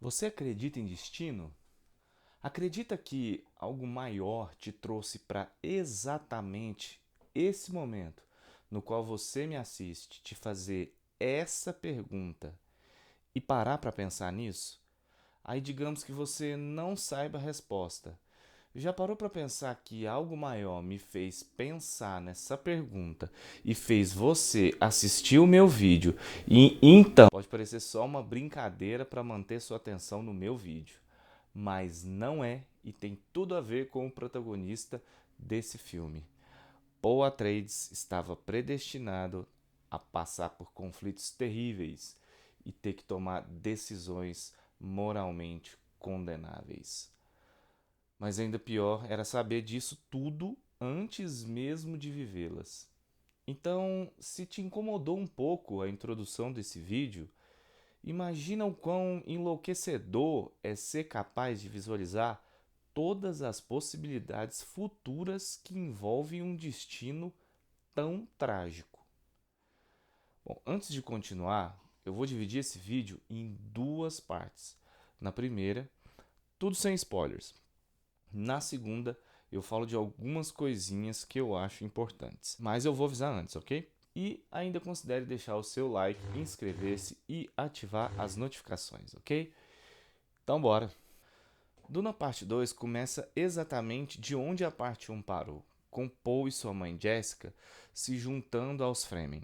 Você acredita em destino? Acredita que algo maior te trouxe para exatamente esse momento no qual você me assiste te fazer essa pergunta e parar para pensar nisso? Aí digamos que você não saiba a resposta. Já parou para pensar que algo maior me fez pensar nessa pergunta e fez você assistir o meu vídeo e então pode parecer só uma brincadeira para manter sua atenção no meu vídeo, mas não é e tem tudo a ver com o protagonista desse filme. Paul Atreides estava predestinado a passar por conflitos terríveis e ter que tomar decisões moralmente condenáveis. Mas ainda pior era saber disso tudo antes mesmo de vivê-las. Então, se te incomodou um pouco a introdução desse vídeo, imagina o quão enlouquecedor é ser capaz de visualizar todas as possibilidades futuras que envolvem um destino tão trágico. Bom, antes de continuar, eu vou dividir esse vídeo em duas partes. Na primeira, tudo sem spoilers. Na segunda, eu falo de algumas coisinhas que eu acho importantes. Mas eu vou avisar antes, ok? E ainda considere deixar o seu like, inscrever-se e ativar as notificações, ok? Então bora! Duna Parte 2 começa exatamente de onde a parte 1 parou, com Paul e sua mãe Jessica se juntando aos Fremen.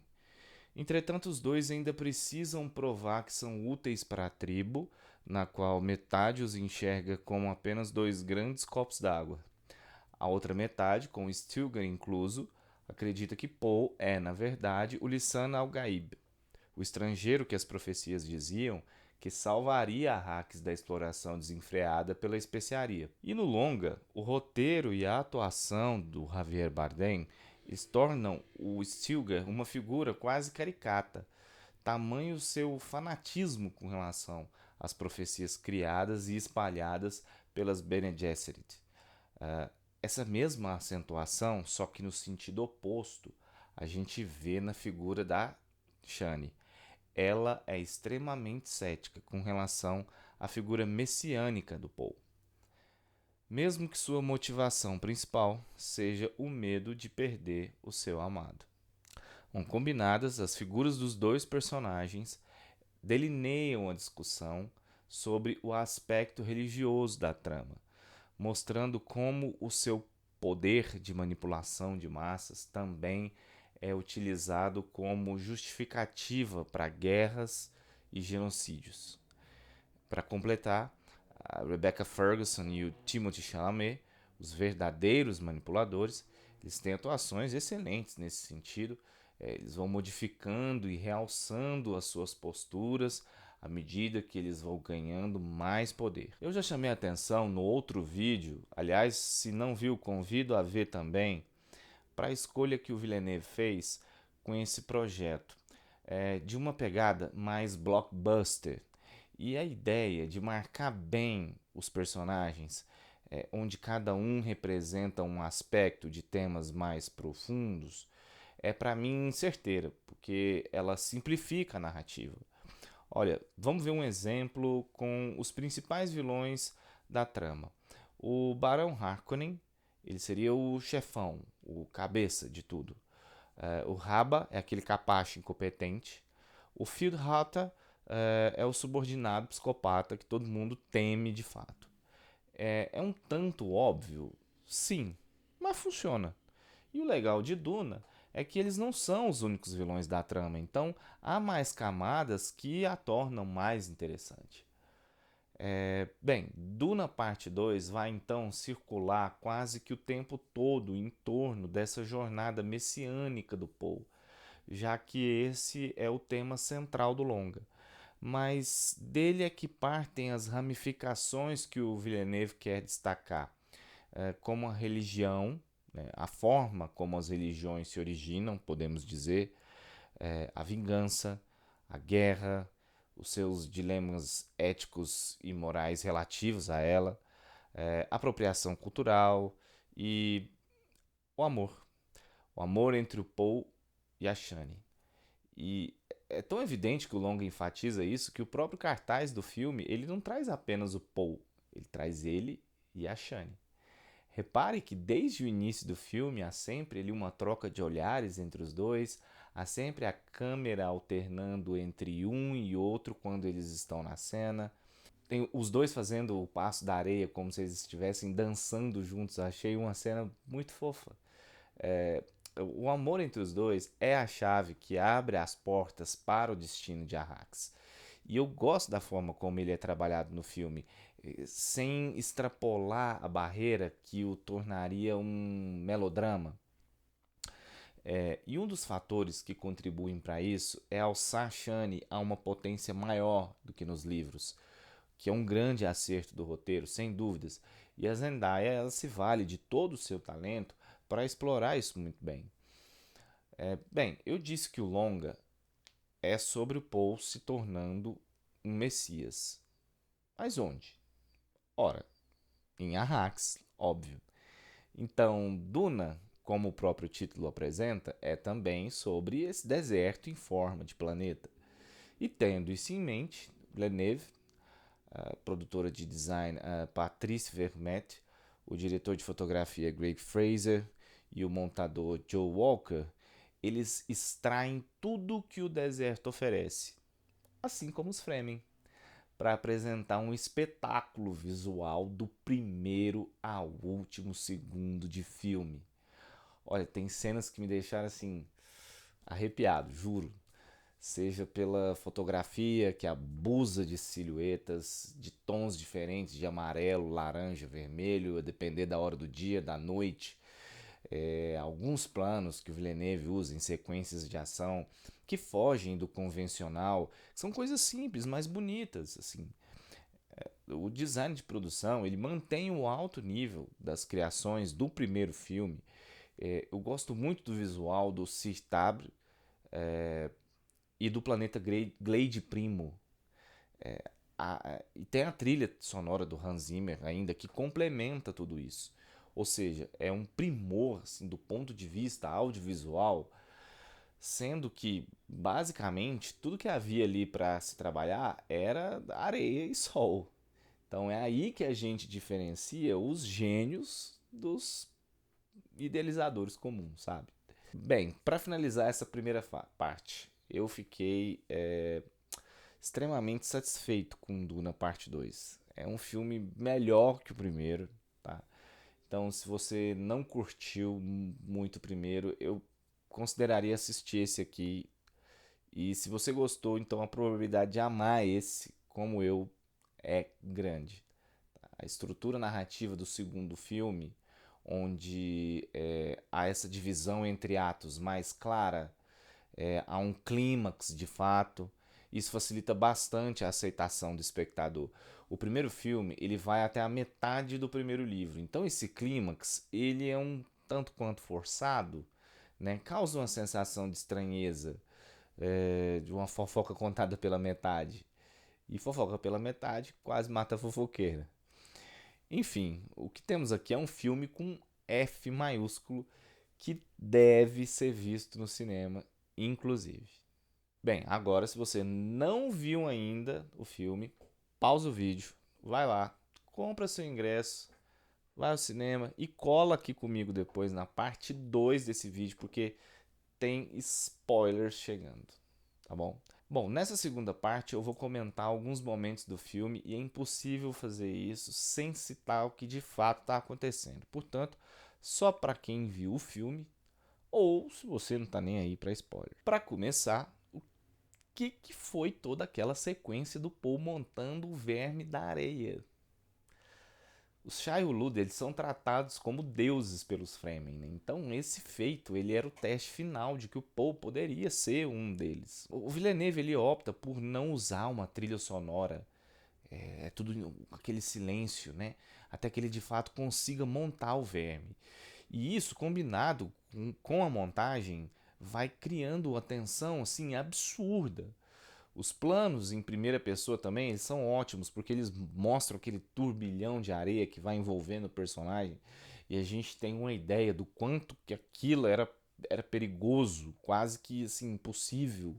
Entretanto, os dois ainda precisam provar que são úteis para a tribo, na qual metade os enxerga como apenas dois grandes copos d'água. A outra metade, com Stilgar incluso, acredita que Paul é, na verdade, o Lisan al-Gaib, o estrangeiro que as profecias diziam que salvaria Arrakis da exploração desenfreada pela especiaria. E no longa, o roteiro e a atuação do Javier Bardem eles tornam o Stilgar uma figura quase caricata, tamanho seu fanatismo com relação às profecias criadas e espalhadas pelas Bene Gesserit. Essa mesma acentuação, só que no sentido oposto, a gente vê na figura da Shani. Ela é extremamente cética com relação à figura messiânica do Paul, mesmo que sua motivação principal seja o medo de perder o seu amado. Bom, combinadas, as figuras dos dois personagens delineiam a discussão sobre o aspecto religioso da trama, mostrando como o seu poder de manipulação de massas também é utilizado como justificativa para guerras e genocídios. Para completar, a Rebecca Ferguson e o Timothée Chalamet, os verdadeiros manipuladores, eles têm atuações excelentes nesse sentido. Eles vão modificando e realçando as suas posturas à medida que eles vão ganhando mais poder. Eu já chamei a atenção no outro vídeo, aliás, se não viu, convido a ver também, para a escolha que o Villeneuve fez com esse projeto, de uma pegada mais blockbuster. E a ideia de marcar bem os personagens, onde cada um representa um aspecto de temas mais profundos, é para mim certeira, porque ela simplifica a narrativa. Olha, vamos ver um exemplo com os principais vilões da trama. O Barão Harkonnen, ele seria o chefão, o cabeça de tudo. O Raba é aquele capacho incompetente. O Fieldhatter é o subordinado psicopata que todo mundo teme de fato. É um tanto óbvio, sim, mas funciona. E o legal de Duna é que eles não são os únicos vilões da trama, então há mais camadas que a tornam mais interessante. Bem, Duna Parte 2 vai então circular quase que o tempo todo em torno dessa jornada messiânica do Paul, já que esse é o tema central do longa. Mas dele é que partem as ramificações que o Villeneuve quer destacar, como a religião, né, a forma como as religiões se originam, podemos dizer, a vingança, a guerra, os seus dilemas éticos e morais relativos a ela, apropriação cultural e o amor. O amor entre o Paul e a Shani. E É tão evidente que o longa enfatiza isso que o próprio cartaz do filme ele não traz apenas o Paul, ele traz ele e a Shani. Repare que desde o início do filme há sempre ali uma troca de olhares entre os dois, há sempre a câmera alternando entre um e outro quando eles estão na cena. Tem os dois fazendo o passo da areia como se eles estivessem dançando juntos. Achei uma cena muito fofa. É, o amor entre os dois é a chave que abre as portas para o destino de Arrax. E eu gosto da forma como ele é trabalhado no filme, sem extrapolar a barreira que o tornaria um melodrama. E um dos fatores que contribuem para isso é alçar Shani a uma potência maior do que nos livros, que é um grande acerto do roteiro, sem dúvidas. E a Zendaya ela se vale de todo o seu talento para explorar isso muito bem. Bem, eu disse que o longa é sobre o Paul se tornando um messias. Mas onde? Ora, em Arrax, óbvio. Então, Duna, como o próprio título apresenta, é também sobre esse deserto em forma de planeta. E tendo isso em mente, Villeneuve, a produtora de design Patrice Vermette, o diretor de fotografia Greg Fraser e o montador Joe Walker, eles extraem tudo que o deserto oferece, assim como os Fremen, para apresentar um espetáculo visual do primeiro ao último segundo de filme. Olha, tem cenas que me deixaram assim arrepiado, juro. Seja pela fotografia que abusa de silhuetas, de tons diferentes, de amarelo, laranja, vermelho, a depender da hora do dia, da noite. Alguns planos que o Villeneuve usa em sequências de ação que fogem do convencional, são coisas simples, mas bonitas, assim. O design de produção ele mantém o alto nível das criações do primeiro filme. Eu gosto muito do visual do Sirtabre e do planeta Glade Primo. E tem a trilha sonora do Hans Zimmer ainda que complementa tudo isso. Ou seja, é um primor assim, do ponto de vista audiovisual, sendo que basicamente tudo que havia ali para se trabalhar era areia e sol. Então é aí que a gente diferencia os gênios dos idealizadores comuns, sabe? Bem, para finalizar essa primeira parte, eu fiquei extremamente satisfeito com Duna Parte 2. É um filme melhor que o primeiro, tá? Então, se você não curtiu muito o primeiro, eu consideraria assistir esse aqui. E se você gostou, então a probabilidade de amar esse, como eu, é grande. A estrutura narrativa do segundo filme, onde há essa divisão entre atos mais clara, há um clímax de fato. Isso facilita bastante a aceitação do espectador. O primeiro filme ele vai até a metade do primeiro livro, então esse clímax ele é um tanto quanto forçado, né? Causa uma sensação de estranheza, de uma fofoca contada pela metade. E fofoca pela metade quase mata a fofoqueira. Enfim, o que temos aqui é um filme com F maiúsculo que deve ser visto no cinema, inclusive. Bem, agora se você não viu ainda o filme, pausa o vídeo, vai lá, compra seu ingresso, vai ao cinema e cola aqui comigo depois na parte 2 desse vídeo, porque tem spoilers chegando, tá bom? Bom, nessa segunda parte eu vou comentar alguns momentos do filme e é impossível fazer isso sem citar o que de fato está acontecendo. Portanto, só para quem viu o filme ou se você não está nem aí para spoiler. Para começar, o que foi toda aquela sequência do Paul montando o verme da areia? Os Shai-Hulud, eles são tratados como deuses pelos Fremen, né? Então esse feito ele era o teste final de que o Paul poderia ser um deles. O Villeneuve ele opta por não usar uma trilha sonora, tudo aquele silêncio, né? Até que ele de fato consiga montar o verme. E isso combinado com a montagem vai criando uma tensão assim absurda. Os planos em primeira pessoa também, eles são ótimos, porque eles mostram aquele turbilhão de areia que vai envolvendo o personagem, e a gente tem uma ideia do quanto que aquilo era perigoso, quase que assim, impossível.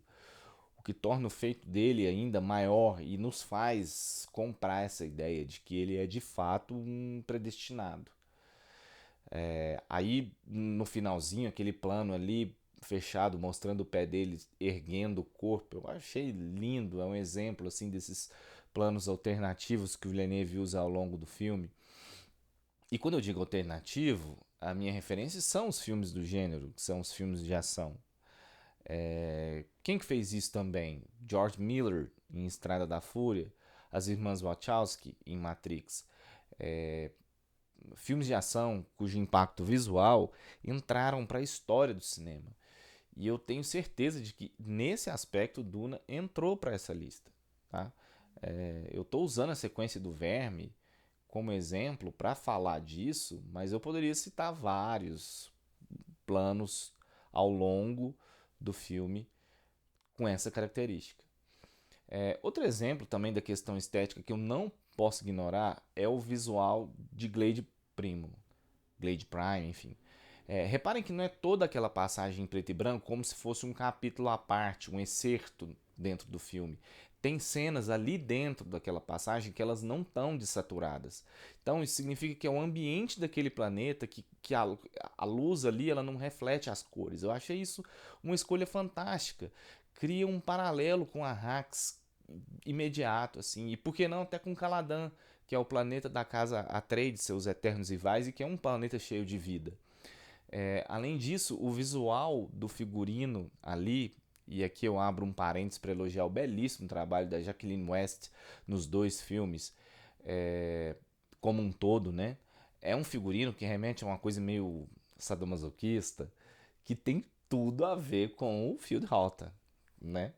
que torna o feito dele ainda maior e nos faz comprar essa ideia de que ele é de fato um predestinado. Aí no finalzinho, aquele plano ali fechado mostrando o pé dele erguendo o corpo, eu achei lindo, é um exemplo assim desses planos alternativos que o Villeneuve usa ao longo do filme. E quando eu digo alternativo, a minha referência são os filmes do gênero, que são os filmes de ação. Quem que fez isso também? George Miller em Estrada da Fúria, as irmãs Wachowski em Matrix. Filmes de ação cujo impacto visual entraram para a história do cinema. E eu tenho certeza de que nesse aspecto Duna entrou para essa lista. Tá? Eu estou usando a sequência do Verme como exemplo para falar disso, mas eu poderia citar vários planos ao longo do filme com essa característica. Outro exemplo também da questão estética que eu não posso ignorar é o visual de Glade Prime, enfim. Reparem que não é toda aquela passagem em preto e branco como se fosse um capítulo à parte, um excerto dentro do filme. Tem cenas ali dentro daquela passagem que elas não estão dessaturadas. Então isso significa que é o ambiente daquele planeta, que a luz ali ela não reflete as cores. Eu achei isso uma escolha fantástica. Cria um paralelo com a Arrakis imediato, assim. E por que não até com Caladan, que é o planeta da casa Atreides, seus eternos rivais, e que é um planeta cheio de vida. Além disso, o visual do figurino ali, e aqui eu abro um parênteses para elogiar o belíssimo trabalho da Jacqueline West nos dois filmes, como um todo, né? É um figurino que remete a uma coisa meio sadomasoquista, que tem tudo a ver com o Field Halter, né?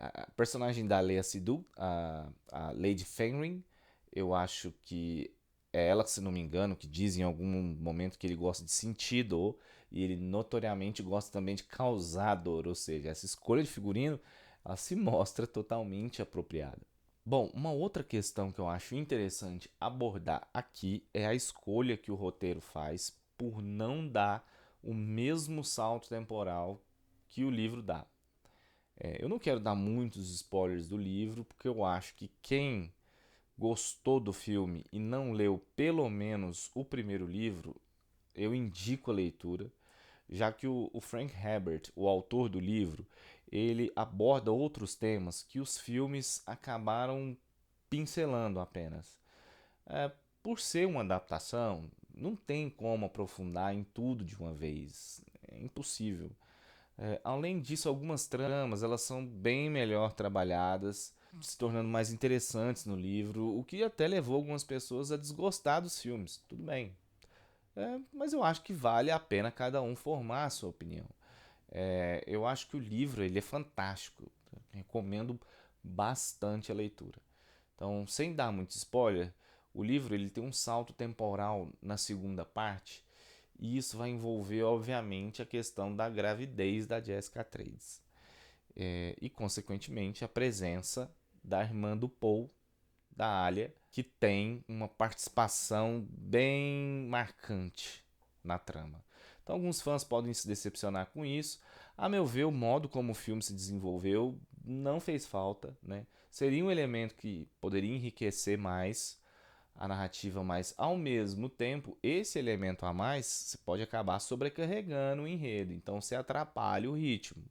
A personagem da Lea Seydoux, a Lady Fenring, eu acho que é ela, se não me engano, que diz em algum momento que ele gosta de sentir dor e ele notoriamente gosta também de causar dor, ou seja, essa escolha de figurino ela se mostra totalmente apropriada. Bom, uma outra questão que eu acho interessante abordar aqui é a escolha que o roteiro faz por não dar o mesmo salto temporal que o livro dá. Eu não quero dar muitos spoilers do livro, porque eu acho que quem gostou do filme e não leu pelo menos o primeiro livro, eu indico a leitura, já que o Frank Herbert, o autor do livro, ele aborda outros temas que os filmes acabaram pincelando apenas. É, por ser uma adaptação, não tem como aprofundar em tudo de uma vez. É impossível. Além disso, algumas tramas elas são bem melhor trabalhadas, se tornando mais interessantes no livro, o que até levou algumas pessoas a desgostar dos filmes. Tudo bem. Mas eu acho que vale a pena cada um formar a sua opinião. Eu acho que o livro ele é fantástico. Recomendo bastante a leitura. Então, sem dar muito spoiler, o livro ele tem um salto temporal na segunda parte e isso vai envolver, obviamente, a questão da gravidez da Jessica Trades. E, consequentemente, a presença da irmã do Paul, da Alia, que tem uma participação bem marcante na trama. Então, alguns fãs podem se decepcionar com isso. A meu ver, o modo como o filme se desenvolveu não fez falta, né? Seria um elemento que poderia enriquecer mais a narrativa, mas ao mesmo tempo, esse elemento a mais você pode acabar sobrecarregando o enredo, então você atrapalha o ritmo.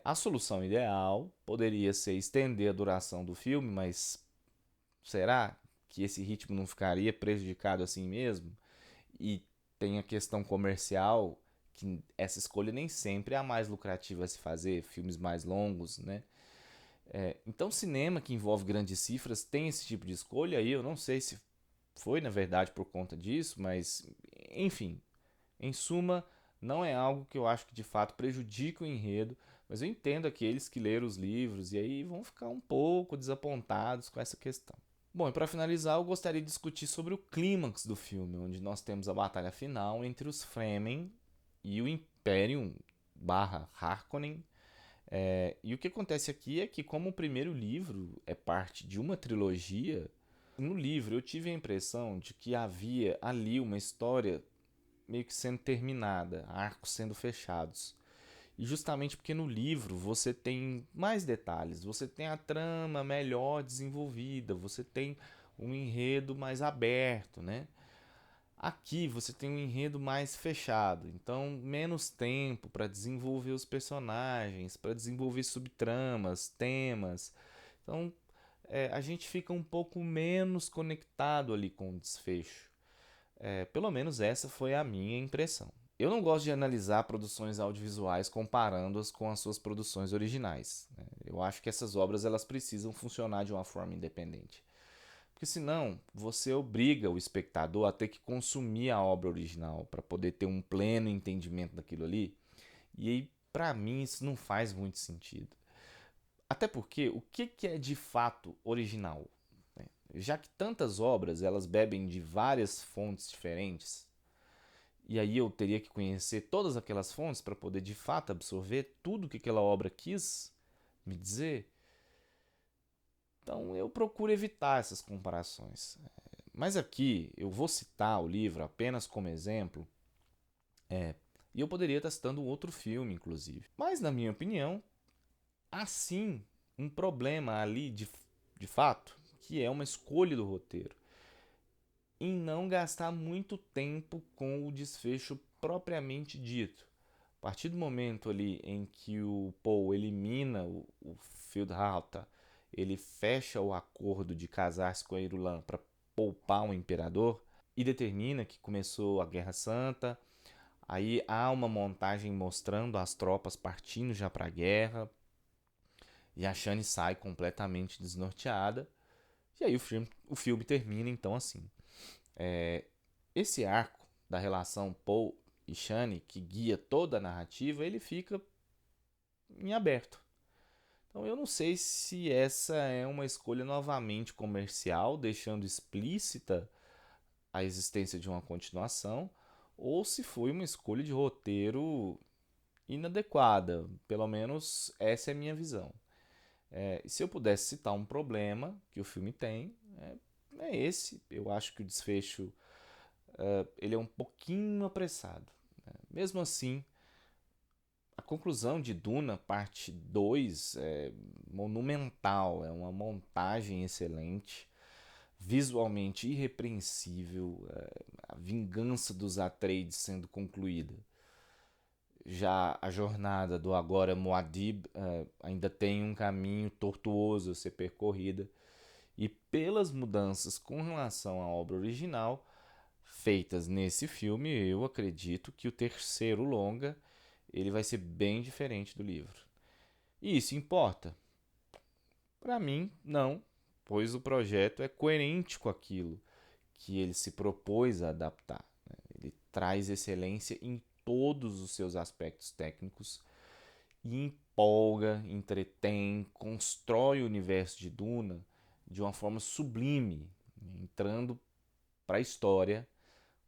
A solução ideal poderia ser estender a duração do filme, mas será que esse ritmo não ficaria prejudicado assim mesmo? E tem a questão comercial, que essa escolha nem sempre é a mais lucrativa a se fazer, filmes mais longos, né? Então, cinema que envolve grandes cifras tem esse tipo de escolha aí. Eu não sei se foi, na verdade, por conta disso, mas enfim, em suma, não é algo que eu acho que de fato prejudica o enredo, mas eu entendo aqueles que leram os livros e aí vão ficar um pouco desapontados com essa questão. Bom, e para finalizar, eu gostaria de discutir sobre o clímax do filme, onde nós temos a batalha final entre os Fremen e o Imperium barra Harkonnen. E o que acontece aqui é que, como o primeiro livro é parte de uma trilogia, no livro eu tive a impressão de que havia ali uma história meio que sendo terminada, arcos sendo fechados. E justamente porque no livro você tem mais detalhes, você tem a trama melhor desenvolvida, você tem um enredo mais aberto, né? Aqui você tem um enredo mais fechado, então menos tempo para desenvolver os personagens, para desenvolver subtramas, temas. Então a gente fica um pouco menos conectado ali com o desfecho. Pelo menos essa foi a minha impressão. Eu não gosto de analisar produções audiovisuais comparando-as com as suas produções originais, né? Eu acho que essas obras elas precisam funcionar de uma forma independente. Porque senão você obriga o espectador a ter que consumir a obra original para poder ter um pleno entendimento daquilo ali. E aí, para mim, isso não faz muito sentido. Até porque o que é de fato original? Né? Já que tantas obras elas bebem de várias fontes diferentes, e aí eu teria que conhecer todas aquelas fontes para poder de fato absorver tudo que aquela obra quis me dizer. Então eu procuro evitar essas comparações. Mas aqui eu vou citar o livro apenas como exemplo, e eu poderia estar citando um outro filme, inclusive. Mas, na minha opinião, há sim um problema ali de fato, que é uma escolha do roteiro, em não gastar muito tempo com o desfecho propriamente dito. A partir do momento ali em que o Paul elimina o Feyd-Rautha, ele fecha o acordo de casar-se com a Irulan para poupar o imperador e determina que começou a Guerra Santa. Aí há uma montagem mostrando as tropas partindo já para a guerra e a Shani sai completamente desnorteada. E aí o filme termina então assim. Esse arco da relação Paul e Shani, que guia toda a narrativa, ele fica em aberto. Então eu não sei se essa é uma escolha novamente comercial, deixando explícita a existência de uma continuação, ou se foi uma escolha de roteiro inadequada. Pelo menos essa é a minha visão. E se eu pudesse citar um problema que o filme tem, é esse. Eu acho que o desfecho ele é um pouquinho apressado. Mesmo assim, a conclusão de Duna, parte 2 é monumental, é uma montagem excelente, visualmente irrepreensível, a vingança dos Atreides sendo concluída. Já a jornada do agora Muad'Dib ainda tem um caminho tortuoso a ser percorrida, e pelas mudanças com relação à obra original feitas nesse filme, eu acredito que o terceiro longa ele vai ser bem diferente do livro. E isso importa? Para mim, não, pois o projeto é coerente com aquilo que ele se propôs a adaptar, né? Ele traz excelência em todos os seus aspectos técnicos e empolga, entretém, constrói o universo de Duna de uma forma sublime, entrando para a história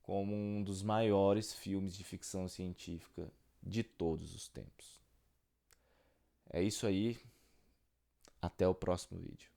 como um dos maiores filmes de ficção científica de todos os tempos. É isso aí, até o próximo vídeo.